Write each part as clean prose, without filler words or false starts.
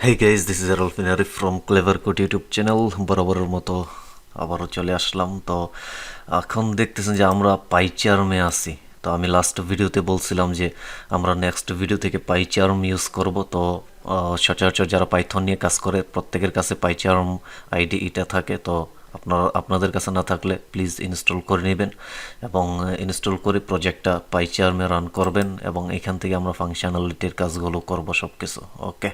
Hey guys, this is Arulfin Arif from Clever Code YouTube channel. বরাবরের মতো আবারও চলে আসলাম। তো এখন দেখতেছেন যে আমরা পাইচার্মে আছি। তো আমি লাস্ট ভিডিওতে বলছিলাম যে আমরা নেক্সট ভিডিও থেকে পাইচার্ম ইউজ করব। তো সচরাচর যারা পাইথন নিয়ে কাজ করে প্রত্যেকের কাছে পাইচার্ম আইডি এটা থাকে। তো আপনাদের কাছে না থাকলে প্লিজ ইনস্টল করে নেবেন এবং ইনস্টল করে প্রজেক্টটা পাইচার্মে রান করবেন এবং এখান থেকে আমরা ফাংশনালিটির কাজগুলো করব সব কিছু। ওকে,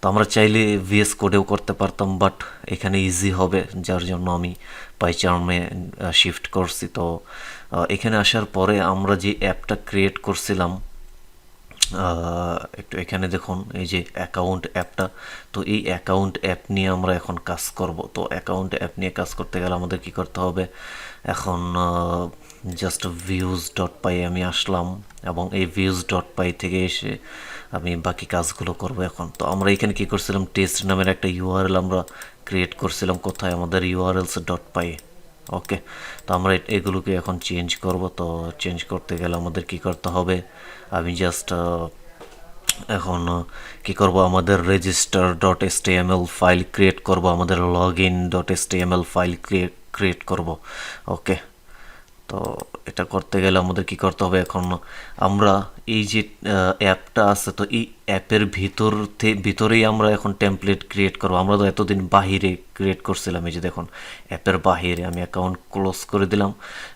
তো আমরা চাইলে ভিএস কোডেও করতে পারতাম, বাট এখানে ইজি হবে, যার জন্য আমি পাইচার্মে শিফট করছি। তো এখানে আসার পরে আমরা যে অ্যাপটা ক্রিয়েট করছিলাম, একটু এখানে দেখুন এই যে অ্যাকাউন্ট অ্যাপটা। তো এই অ্যাকাউন্ট অ্যাপ নিয়ে আমরা এখন কাজ করব। তো অ্যাকাউন্ট অ্যাপ নিয়ে কাজ করতে গেলে আমাদের কি করতে হবে, এখন জাস্ট ভিউজ ডট পাই আমি আসলাম এবং এই ভিউজ ডট পাই থেকে এসে আমি বাকি কাজগুলো করব এখন। তো আমরা এখানে কি করছিলাম, টেস্ট নামের একটা ইউআরএল আমরা ক্রিয়েট করছিলাম, কোথায়, আমাদের ইউআরএলস ডট পাই। ওকে, তো আমরা এগুলোকে এখন চেঞ্জ করব। তো চেঞ্জ করতে গেলে আমাদের কি করতে হবে, আমি জাস্ট এখন কি করব, আমাদের register dot HTML file create করব, আমাদের log in dot HTML file create করব। ওকে, তো এটা করতে গেলে আমাদের কি করতে হবে, এখন আমরা এই যে অ্যাপটা আছে, তো এই অ্যাপের ভিতরেই আমরা এখন টেমপ্লেট ক্রিয়েট করবো। আমরা তো এতদিন বাহিরে ক্রিয়েট করছিলাম, এই যে দেখুন অ্যাপের বাহিরে আমি অ্যাকাউন্ট ক্লোজ করে দিলাম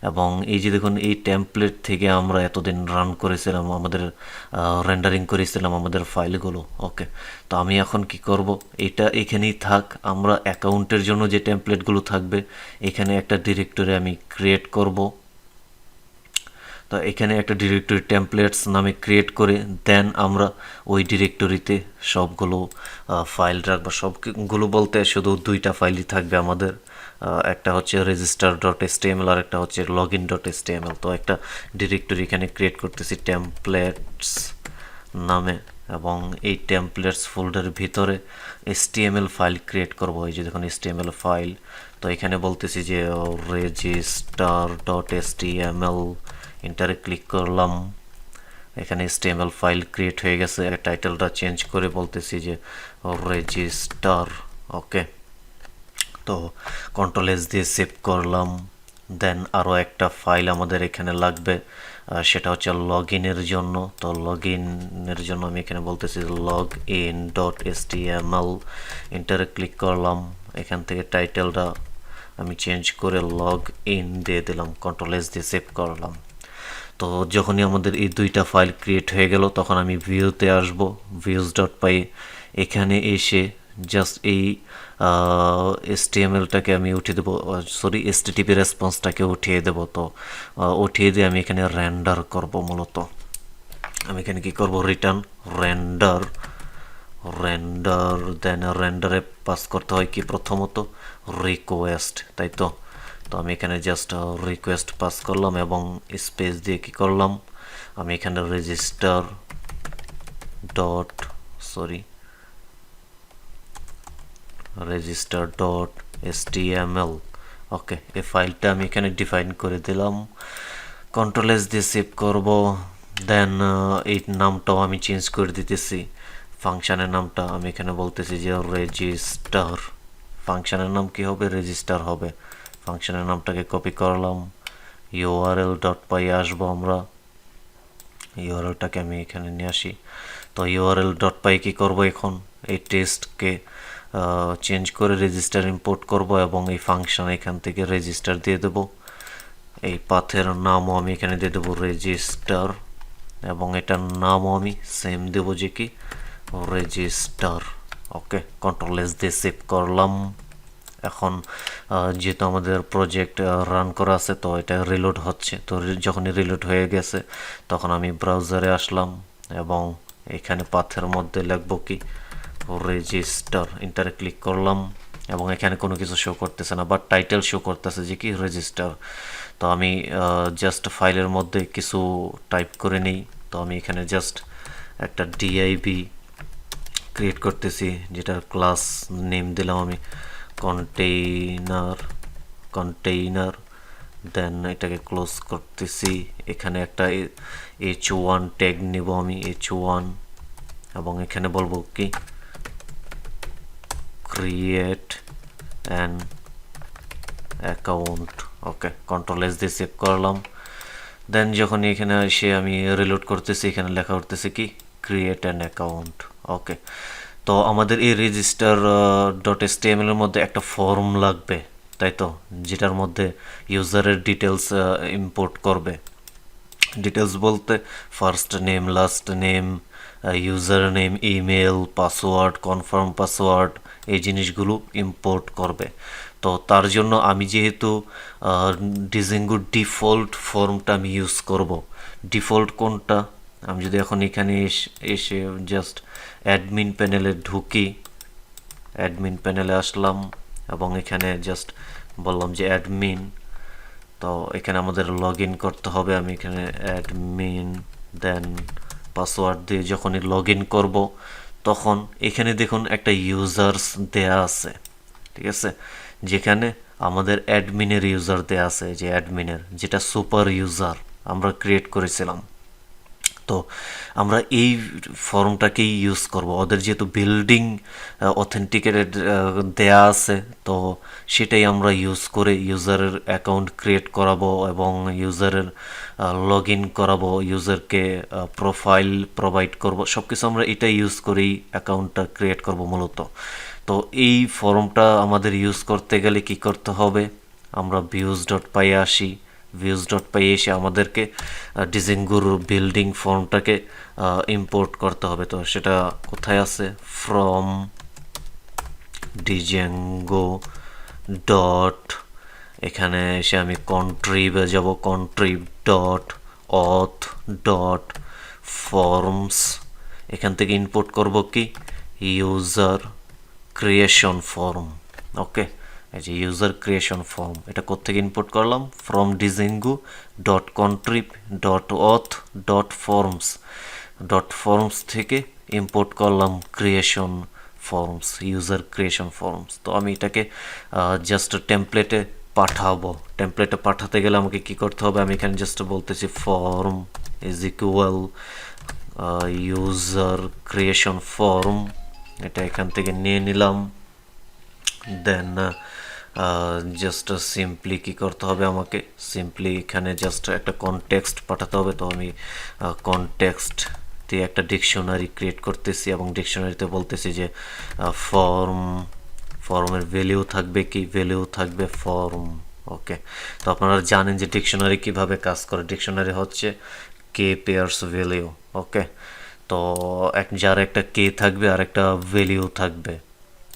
এবং এই যে দেখুন এই টেমপ্লেট থেকে আমরা এতদিন রান করেছিলাম, আমাদের রেন্ডারিং করেছিলাম আমাদের ফাইলগুলো। ওকে, তো আমি এখন কি করব, এটা এখানেই থাক, আমরা অ্যাকাউন্টের জন্য যে টেমপ্লেটগুলো থাকবে এখানে একটা ডিরেক্টরি আমি ক্রিয়েট করব। তো এখানে একটা ডিরেক্টরি টেমপ্লেটস নামে ক্রিয়েট করে দেন আমরা ওই ডিরেক্টরিতে সবগুলো ফাইল রাখবো। সবগুলো বলতে শুধু দুইটা ফাইলই থাকবে আমাদের, একটা হচ্ছে রেজিস্টার ডট এসটিএমএল আর একটা হচ্ছে লগ ইন ডট এসটিএমএল। তো একটা ডিরেক্টরি এখানে ক্রিয়েট করতেছি টেমপ্লেটস নামে এবং এই টেমপ্লেটস ফোল্ডারের ভিতরে এসটিএমএল ফাইল ক্রিয়েট করব। এই যে দেখুন এসটিএমএল ফাইল। তো এখানে বলতেছি যে রেজিস্টার ডট এসটিএমএল, ইন্টারে ক্লিক করলাম, এখানে এসটিএমএল ফাইল ক্রিয়েট হয়ে গেছে। টাইটেলটা চেঞ্জ করে বলতেছি যে রেজিস্টার। ওকে, তো কন্ট্রোল এস দিয়ে সেভ করলাম। দেন আরও একটা ফাইল আমাদের এখানে লাগবে, সেটা হচ্ছে লগ ইনের জন্য। তো লগ ইনের জন্য আমি এখানে বলতেছি লগ ইন ডট এসটিএমএল, ইন্টারে ক্লিক করলাম, এখান থেকে টাইটেলটা আমি চেঞ্জ করে লগ ইন দিয়ে দিলাম, কন্ট্রোল এস দিয়ে সেভ করলাম। তো যখনই আমাদের এই দুইটা ফাইল ক্রিয়েট হয়ে গেল তখন আমি ভিউতে আসব, ভিউজ ডট পাই, এখানে এসে জাস্ট এই এসটিএমএলটাকে আমি উঠিয়ে দেবো, সরি এসটিটিপি রেসপন্সটাকে উঠিয়ে দেবো। তো উঠিয়ে দিয়ে আমি এখানে রেন্ডার করব। মূলত আমি এখানে কি করব, রিটার্ন রেন্ডার, রেন্ডার দেন রেন্ডারে পাস করতে হয় কি প্রথমত রিকোয়েস্ট, তাই তো। তো আমি এখানে জাস্ট রিকোয়েস্ট পাস করলাম এবং স্পেস দিয়ে কি করলাম, আমি এখানে register dot register dot HTML. Okay, এই ফাইলটা আমি এখানে ডিফাইন করে দিলাম, কন্ট্রোল এস দিয়ে সেভ করব। দেন এই নামটাও আমি চেঞ্জ করে দিতেছি, ফাংশনের নামটা আমি এখানে বলতেছি যে রেজিস্টার, ফাংশনের নাম কি হবে, রেজিস্টার হবে। ফাংশনের নামটাকে কপি করলাম, ইউআরএল ডট পাই আসবো আমরা, ইউআরএলটাকে আমি এখানে নিয়ে আসি। তো ইউআরএল ডট পাই কী করবো, এখন এই টেস্টকে চেঞ্জ করে রেজিস্টার ইম্পোর্ট করব এবং এই ফাংশন এখান থেকে রেজিস্টার দিয়ে দেব। এই পাথের নামও আমি এখানে দিয়ে দেবো রেজিস্টার এবং এটার নামও আমি সেম দেব যে কি রেজিস্টার। ওকে, কন্ট্রোল এস দিয়ে সেভ করলাম। এখন যেহেতু আমাদের প্রজেক্ট রান করা আছে তো এটা রিলোড হচ্ছে। তো যখনই রিলোড হয়ে গেছে তখন আমি ব্রাউজারে আসলাম এবং এখানে পাথের মধ্যে লিখব কি রেজিস্টার, ইন্টারে ক্লিক করলাম এবং এখানে কোনো কিছু শো করতেছে না, বাট টাইটেল শো করতেছে যে কি রেজিস্টার। তো আমি জাস্ট ফাইলের মধ্যে কিছু টাইপ করে নিই। তো আমি এখানে জাস্ট একটা ডিআইবি ক্রিয়েট করতেছি, যেটার ক্লাস নেম দিলাম আমি কন্টেইনার। দেন এটাকে ক্লোজ করতেছি, এখানে একটা H1 ট্যাগ নিব আমি, H1, এবং এখানে বলবো কি create an account. Okay, control S দিয়ে সেভ করলাম। দেন যখন এখানে এসে আমি রিলোড করতেছি, এখানে লেখা করতেছে কি ক্রিয়েট অ্যান অ্যাকাউন্ট। ওকে, তো আমাদের এই রেজিস্টার .html এর মধ্যে একটা ফর্ম লাগবে, তাই তো, যেটার মধ্যে ইউজারের ডিটেলস ইম্পোর্ট করবে। ডিটেলস বলতে first name, last name, user name, email, password, confirm password, এই জিনিসগুলো ইম্পোর্ট করবে। তো তার জন্য আমি যেহেতু ডিজাঙ্গোর ডিফল্ট ফর্মটা আমি ইউজ করব। ডিফল্ট কোনটা, আমি যদি এখন এখানে এসে জাস্ট অ্যাডমিন প্যানেলে ঢুকি, অ্যাডমিন প্যানেলে আসলাম এবং এখানে জাস্ট বললাম যে অ্যাডমিন, তো এখানে আমাদের লগ ইন করতে হবে। আমি এখানে অ্যাডমিন দেন পাসওয়ার্ড দিয়ে যখনই লগ ইন করবো তখন এখানে দেখুন একটা ইউজার্স দেয়া আছে, ঠিক আছে, যেখানে আমাদের অ্যাডমিনের ইউজার দেয়া আছে, যে অ্যাডমিনের যেটা সুপার ইউজার আমরা ক্রিয়েট করেছিলাম। তো আমরা এই ফর্মটাকেই ইউজ করব, ওদের যেহেতু বিল্ডিং অথেন্টিকেটেড দেয়া আছে, তো সেটাই আমরা ইউজ করে ইউজারের অ্যাকাউন্ট ক্রিয়েট করাবো এবং ইউজারের লগ ইন করাবো, ইউজারকে প্রোফাইল প্রোভাইড করব, সব কিছু আমরা এটাই ইউজ করেই অ্যাকাউন্টটা ক্রিয়েট করব মূলত। তো এই ফর্মটা আমাদের ইউজ করতে গেলে কি করতে হবে, আমরা views.py আসি, views.py এসে আমাদেরকে ডিজাঙ্গোর বিল্ডিং ফর্মটাকে ইম্পোর্ট করতে হবে। তো সেটা কোথায় আছে, ফ্রম ডিজাঙ্গো ডট, এখানে এসে আমি কন্ট্রিবে যাব, কন্ট্রিব ডট অথ ডট ফর্মস, এখান থেকে ইম্পোর্ট করব কি ইউজার ক্রিয়েশন ফর্ম। ওকে, এই যে ইউজার ক্রিয়েশন ফর্ম, এটা কোত্থেকে ইম্পোর্ট করলাম, from Django dot contrib dot auth dot forms, dot forms থেকে ইম্পোর্ট করলাম creation forms, user creation forms. তো আমি এটাকে জাস্ট টেমপ্লেটে পাঠাবো। টেমপ্লেটে পাঠাতে গেলে আমাকে কি করতে হবে, আমি এখানে জাস্ট বলতেছি form is equal user creation form, এটা এখান থেকে নিয়ে নিলাম। দেন জাস্ট সিম্পলি কি করতে হবে, আমাকে সিম্পলি এখানে জাস্ট একটা কনটেক্সট পাঠাতে হবে। তো আমি কনটেক্সট দিয়ে একটা ডিকশনারি ক্রিয়েট করতেছি এবং ডিকশনারিতে বলতেছি যে ফর্মের ভ্যালিউ থাকবে কি, ভ্যালিউ থাকবে ফর্ম। ওকে, তো আপনারা জানেন যে ডিকশনারি কিভাবে কাজ করে, ডিকশনারি হচ্ছে কে পেয়ার্স ভ্যালিউ। ওকে, তো যার একটা কে থাকবে আর একটা ভ্যালিউ থাকবে।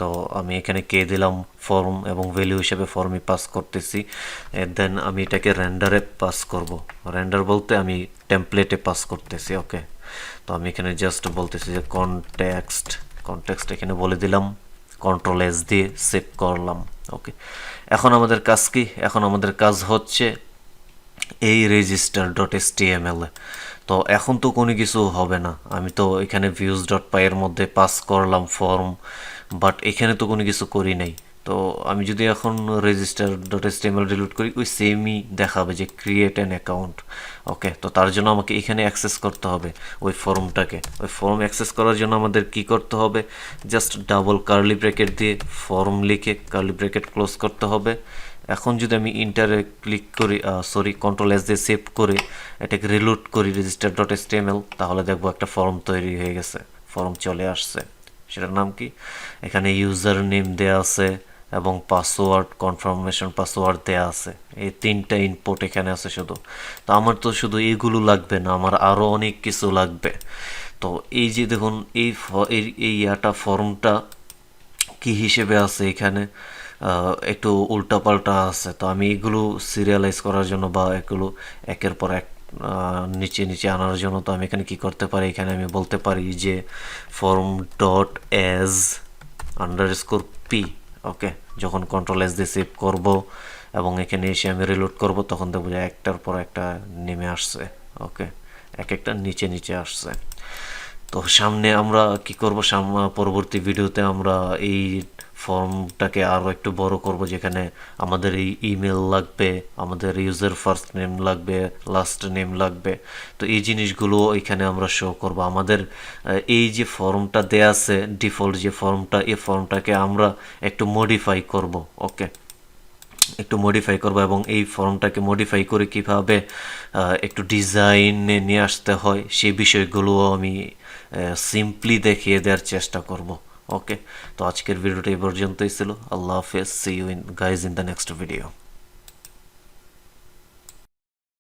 তো আমি এখানে কে দিলাম ফর্ম এবং ভ্যালু হিসেবে ফর্মই পাস করতেছি। দেন আমি এটাকে রেন্ডারে পাস করব, রেন্ডার বলতে আমি টেমপ্লেটে পাস করতেছি। ওকে, তো আমি এখানে জাস্ট বলতেছি যে কনটেক্সট এখানে বলে দিলাম, কন্ট্রোল এস দিয়ে সেভ করলাম। ওকে, এখন আমাদের কাজ কি, এখন আমাদের কাজ হচ্ছে এই register.html। তো এখন তো কোনো কিছু হবে না, আমি তো এখানে views.py এর মধ্যে পাস করলাম ফর্ম, বাট এখানে তো কোনো কিছু করি নাই। তো আমি যদি এখন register.html ডিলিট করি, ওই সেমই দেখাবে যে ক্রিয়েট অ্যান অ্যাকাউন্ট। ওকে, তো তার জন্য আমাকে এখানে অ্যাক্সেস করতে হবে ওই ফর্মটাকে। ওই ফর্ম অ্যাক্সেস করার জন্য আমাদের কি করতে হবে, জাস্ট ডাবল কার্লি ব্র্যাকেট দিয়ে ফর্ম লিখে কার্লি ব্র্যাকেট ক্লোজ করতে হবে। এখন যদি আমি ইন্টারে ক্লিক করি, কন্ট্রোল এস দিয়ে সেভ করে এটাকে রিলোড করি register.html, তাহলে দেখবো একটা ফর্ম তৈরি হয়ে গেছে, ফর্ম চলে আসছে। সেটার নাম কি, এখানে ইউজার নেম দেয়া আছে এবং পাসওয়ার্ড, কনফার্মেশন পাসওয়ার্ড দেয়া আছে, এই তিনটা ইনপুট এখানে আছে শুধু। তো আমার তো শুধু এইগুলো লাগবে না, আমার আরও অনেক কিছু লাগবে। তো এই যে দেখুন এই ফর্মটা কি হিসেবে আছে এখানে, একটু উল্টাপাল্টা আছে। তো আমি এগুলো সিরিয়ালাইজ করার জন্য বা এগুলো একের পর এক নিচে নিচে আনার জন্য, তো আমি এখানে কি করতে পারি, এখানে আমি বলতে পারি যে form dot as underscore P. Okay, যখন কন্ট্রোল এস দিয়ে সেভ করব এবং এখানে এসে আমি রিলোড করব, তখন দেখবো যে একটার পর একটা নেমে আসছে। ওকে, এক একটা নিচে নিচে আসছে। তো সামনে আমরা কি করব, পরবর্তী ভিডিওতে আমরা এই ফর্মটাকে আরও একটু বড় করব, যেখানে আমাদের এই ইমেল লাগবে, আমাদের ইউজার ফার্স্ট নেম লাগবে, লাস্ট নেম লাগবে। তো এই জিনিসগুলো এখানে আমরা শো করব। আমাদের এই যে ফর্মটা দেয়া আছে, ডিফল্ট যে ফর্মটা, এই ফর্মটাকে আমরা একটু মডিফাই করব। ওকে, একটু মডিফাই করব, এবং এই ফর্মটাকে মডিফাই করে কিভাবে একটু ডিজাইনে নিয়ে আসতে হয় সেই বিষয়গুলোও আমি সিম্পলি দেখিয়ে দেওয়ার চেষ্টা করব। ওকে, তো আজকের ভিডিওটা এই পর্যন্তই ছিল। আল্লাহ হাফেজ, see you in guys in the next video.